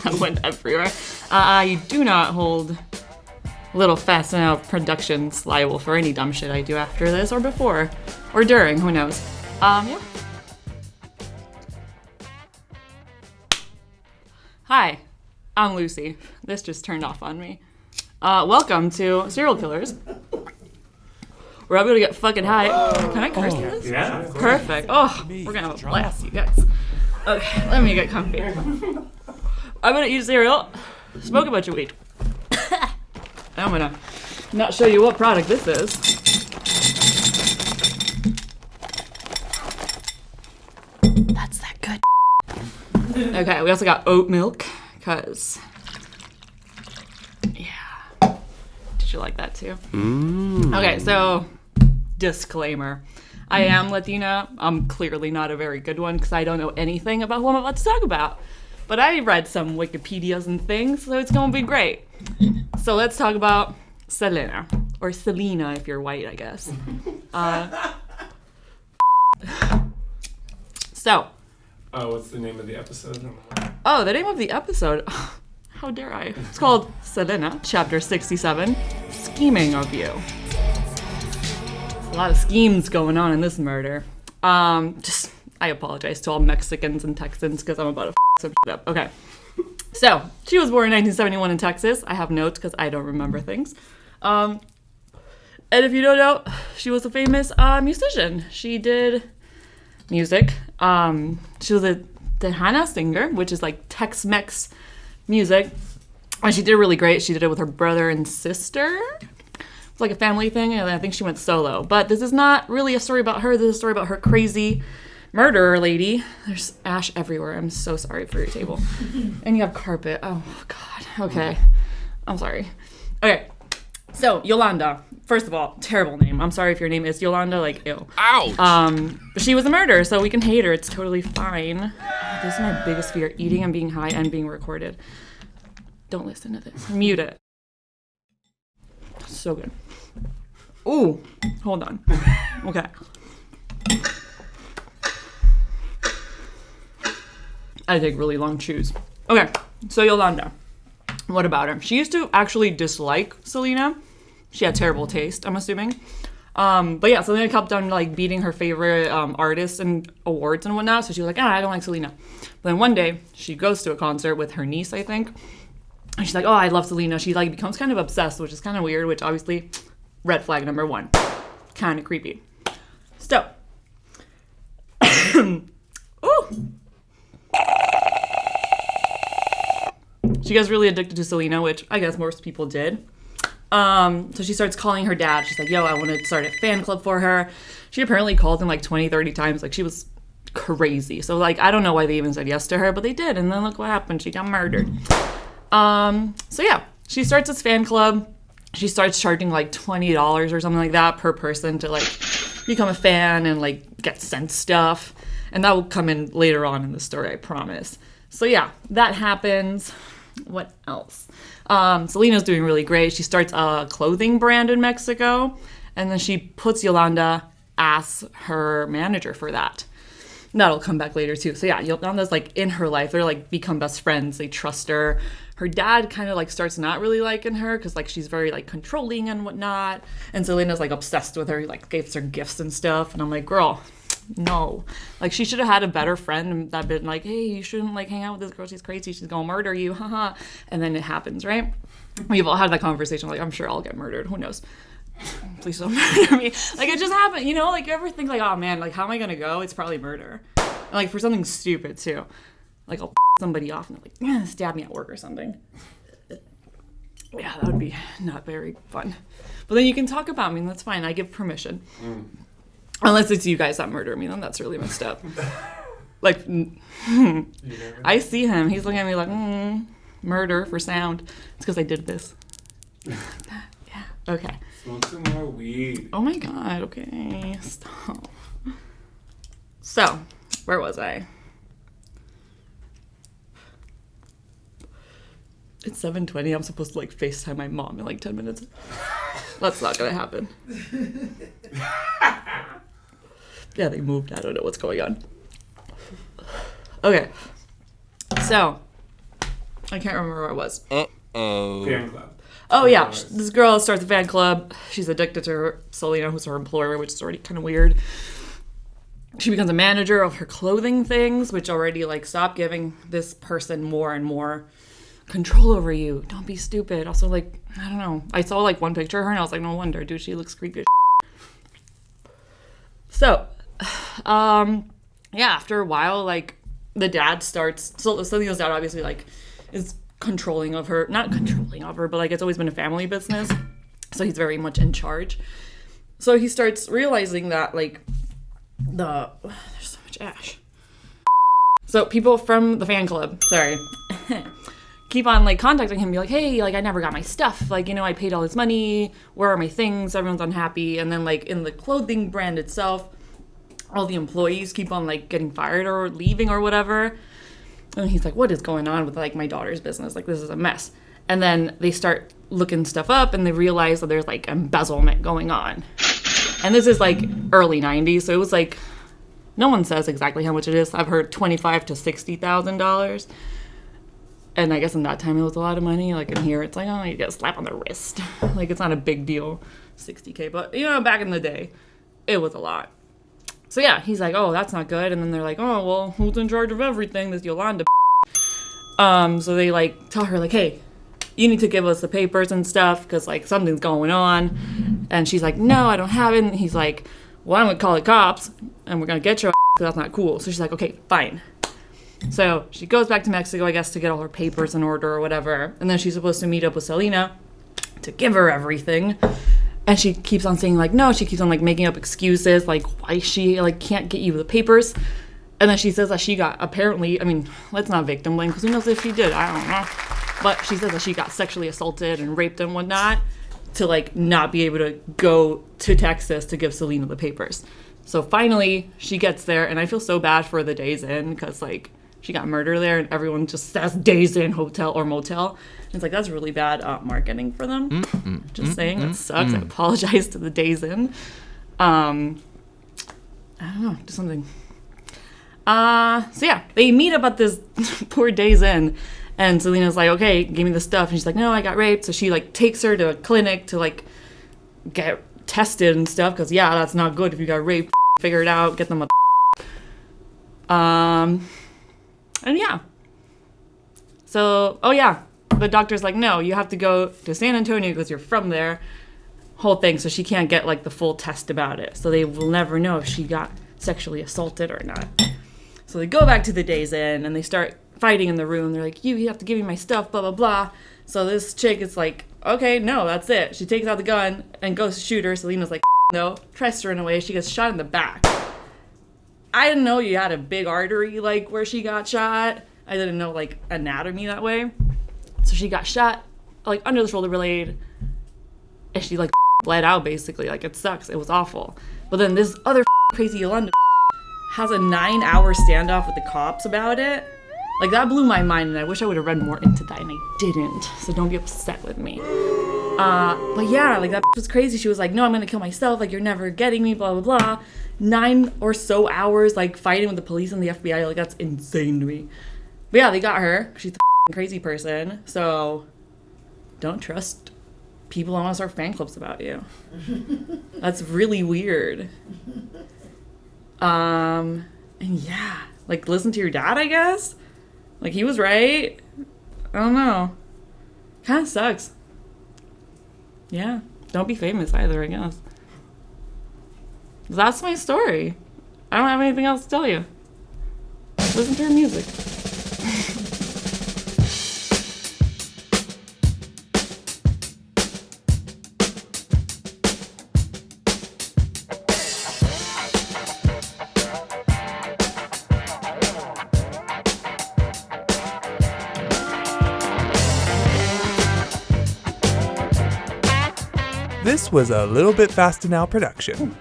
that went everywhere. I do not hold Little Fastenau Productions liable for any dumb shit I do after this or before or during, who knows. Yeah. Hi, I'm Lucy. This just turned off on me. Welcome to Serial Killers. We're all gonna get fucking high. Can I curse this? Yeah. Perfect. Oh, we're gonna have a blast, you guys. Okay, let me get comfy. I'm gonna eat cereal, smoke a bunch of weed. I'm gonna not show you what product this is. That's that good. Okay, we also got oat milk, cause yeah. Did you like that too? Okay, so disclaimer. I am Latina. I'm clearly not a very good one because I don't know anything about who I'm about to talk about. But I read some Wikipedias and things, so it's gonna be great. So let's talk about Selena, or Selena if you're white, I guess. So. What's the name of the episode? Oh, the name of the episode. How dare I? It's called Selena, Chapter 67, Scheming of You. A lot of schemes going on in this murder. I apologize to all Mexicans and Texans because I'm about to some shit up. Okay. So, she was born in 1971 in Texas. I have notes because I don't remember things. And if you don't know, she was a famous musician. She did music. She was a Tejana singer, which is like Tex-Mex music. And she did really great. She did it with her brother and sister. It's like a family thing, and I think she went solo. But this is not really a story about her. This is a story about her crazy murderer lady. There's ash everywhere. I'm so sorry for your table. And you have carpet. Oh, God. Okay. I'm sorry. Okay. So, Yolanda. First of all, terrible name. I'm sorry if your name is Yolanda, like, ew. Ouch! But she was a murderer, so we can hate her. It's totally fine. Oh, this is my biggest fear, eating and being high and being recorded. Don't listen to this. Mute it. So good. Ooh, hold on. Okay. I take really long chews. Okay, so Yolanda. What about her? She used to actually dislike Selena. She had terrible taste, I'm assuming. But yeah, Selena kept on like beating her favorite artists and awards and whatnot. So she was like, I don't like Selena. But then one day she goes to a concert with her niece, I think. And she's like, oh, I love Selena. She like becomes kind of obsessed, which is kind of weird, which obviously red flag number 1. Kind of creepy. So. Ooh. She gets really addicted to Selena, which I guess most people did. So she starts calling her dad. She's like, yo, I want to start a fan club for her. She apparently called him like 20, 30 times. Like, she was crazy. So, like, I don't know why they even said yes to her, but they did. And then look what happened. She got murdered. So yeah, she starts this fan club. She starts charging like $20 or something like that per person to like become a fan and like get sent stuff. And that will come in later on in the story, I promise. So yeah, that happens. What else? Selena's doing really great. She starts a clothing brand in Mexico, and then she puts Yolanda as her manager for that. That'll come back later too. So yeah, Yolanda's like in her life. They're like become best friends. They trust her. Her dad kind of like starts not really liking her because like she's very like controlling and whatnot. And Selena's like obsessed with her. He like gives her gifts and stuff. And I'm like, girl, no. Like, she should have had a better friend that been like, hey, you shouldn't like hang out with this girl. She's crazy. She's gonna murder you. Haha. And then it happens, right? We've all had that conversation. Like, I'm sure I'll get murdered. Who knows? Please don't murder me. Like, it just happened. You know, like, you ever think like, oh man, like, how am I gonna go? It's probably murder. And, like, for something stupid too. Like, I'll somebody off and they're like, stab me at work or something. Yeah, that would be not very fun. But then you can talk about me, and that's fine. I give permission. Unless it's you guys that murder me, then that's really messed up. Like, I see him. He's looking at me like, murder for sound. It's because I did this. Yeah, okay. Smoke some more weed. Oh my God, okay. Stop. So, where was I? It's 7:20. I'm supposed to like FaceTime my mom in like 10 minutes. That's not gonna happen. Yeah, they moved. I don't know what's going on. Okay. So, I can't remember where it was. Fan club. Oh, yeah. This girl starts a fan club. She's addicted to her, Selena, who's her employer, which is already kind of weird. She becomes a manager of her clothing things, which already, like, stop giving this person more and more control over you. Don't be stupid. Also, like, I don't know. I saw, like, one picture of her, and I was like, no wonder. Dude, she looks creepy as shit. So, yeah, after a while, like, the dad starts... So Selena's dad, obviously, like, is controlling of her. Not controlling of her, but, like, it's always been a family business. So he's very much in charge. So he starts realizing that, like... there's so much ash. So people from the fan club, keep on like contacting him, be like, hey, like I never got my stuff. Like, you know, I paid all this money. Where are my things? Everyone's unhappy. And then like in the clothing brand itself, all the employees keep on like getting fired or leaving or whatever. And he's like, what is going on with like my daughter's business? Like this is a mess. And then they start looking stuff up and they realize that there's like embezzlement going on. And this is like early 90s, so it was like, no one says exactly how much it is. I've heard $25,000 to $60,000. And I guess in that time it was a lot of money. Like in here, it's like, oh, you get a slap on the wrist. Like it's not a big deal, $60K. But, you know, back in the day, it was a lot. So yeah, he's like, oh, that's not good. And then they're like, oh, well, who's in charge of everything? This Yolanda. So they like tell her like, hey, you need to give us the papers and stuff because, like, something's going on. And she's like, no, I don't have it. And he's like, well, I'm going to call the cops, and we're going to get your ass because that's not cool. So she's like, okay, fine. So she goes back to Mexico, I guess, to get all her papers in order or whatever. And then she's supposed to meet up with Selena to give her everything. And she keeps on saying, like, no. She keeps on, like, making up excuses, like, why she, like, can't get you the papers. And then she says that she got, apparently, I mean, let's not victim blame because who knows if she did. I don't know. But she says that she got sexually assaulted and raped and whatnot to, like, not be able to go to Texas to give Selena the papers. So finally, she gets there, and I feel so bad for the Days Inn because, like, she got murdered there, and everyone just says Days Inn hotel or motel. And it's like, that's really bad marketing for them. Just saying, that sucks. I apologize to the Days Inn. I don't know, just something. So yeah, they meet up at this poor Days Inn. And Selena's like, okay, give me the stuff. And she's like, no, I got raped. So she, like, takes her to a clinic to, like, get tested and stuff. Because, yeah, that's not good if you got raped. Figure it out. Get them a... And, yeah. So, oh, yeah. The doctor's like, no, you have to go to San Antonio because you're from there. Whole thing. So she can't get, like, the full test about it. So they will never know if she got sexually assaulted or not. So they go back to the Days Inn and they start... fighting in the room. They're like, you have to give me my stuff, blah, blah, blah. So this chick is like, okay, no, that's it. She takes out the gun and goes to shoot her. Selena's like, no, tries to run away. She gets shot in the back. I didn't know you had a big artery, like, where she got shot. I didn't know, like, anatomy that way. So she got shot, like, under the shoulder blade. And she, like, bled out, basically. Like, it sucks. It was awful. But then this other crazy Yolanda has a 9-hour standoff with the cops about it. Like, that blew my mind, and I wish I would have read more into that, and I didn't. So don't be upset with me. But yeah, like, that was crazy. She was like, no, I'm going to kill myself. Like, you're never getting me, blah, blah, blah. 9 or so hours, like, fighting with the police and the FBI. Like, that's insane to me. But yeah, they got her. She's a crazy person. So don't trust people who want to start fan clubs about you. That's really weird. And yeah, like, listen to your dad, I guess. Like, he was right. I don't know. Kind of sucks. Yeah. Don't be famous either, I guess. That's my story. I don't have anything else to tell you. Listen to her music. This was a Little Bit Fastenau production.